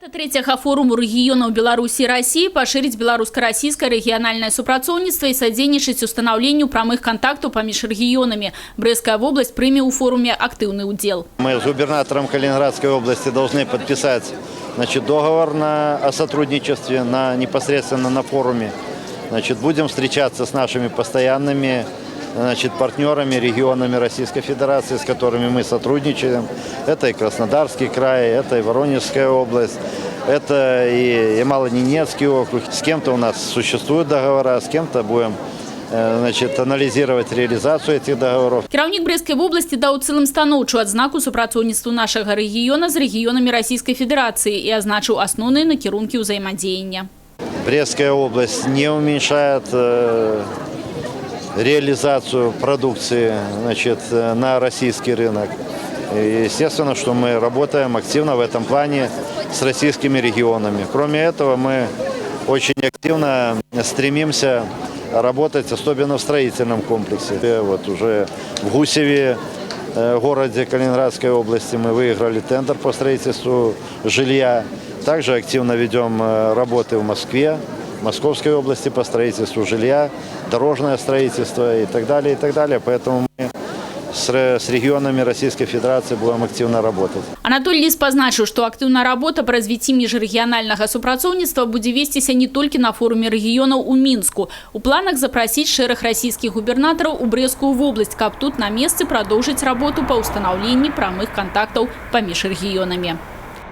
Мэта третьего форуму регионов Беларуси и России поширить белорусско-российское региональное супрацоўніцтва и содействовать установлению прямых контактов помеж регионами. Брестская область примет у форуме активный удел. Мы с губернатором Калининградской области должны подписать договор о сотрудничестве непосредственно на форуме. Будем встречаться с нашими постоянными партнерами, регионами Российской Федерации, с которыми мы сотрудничаем. Это и Краснодарский край, это и Воронежская область, это и Ямало-Ненецкий округ. С кем-то у нас существуют договора, с кем-то будем анализировать реализацию этих договоров. Кіраўнік Брестской области дал целым станоўчую адзнаку супрацоўніцтву нашего региона с регионами Российской Федерации и означил основные накірункі взаимодействия. Брестская область не уменьшает реализацию продукции на российский рынок. И естественно, что мы работаем активно в этом плане с российскими регионами. Кроме этого, мы очень активно стремимся работать, особенно в строительном комплексе. Вот уже в Гусеве, городе Калининградской области, мы выиграли тендер по строительству жилья. Также активно ведем работы в Москве, в Московской области по строительству жилья, дорожное строительство и так далее, и так далее. Поэтому мы с регионами Российской Федерации будем активно работать. Анатолий Лис позначил, что активная работа по развитию межрегионального супрацоўніцтва будет вестись не только на форуме регионов у Минску. У планах запросить шерах российских губернаторов у Брестскую область, как тут на месте продолжить работу по установлению прямых контактов помеж регионами.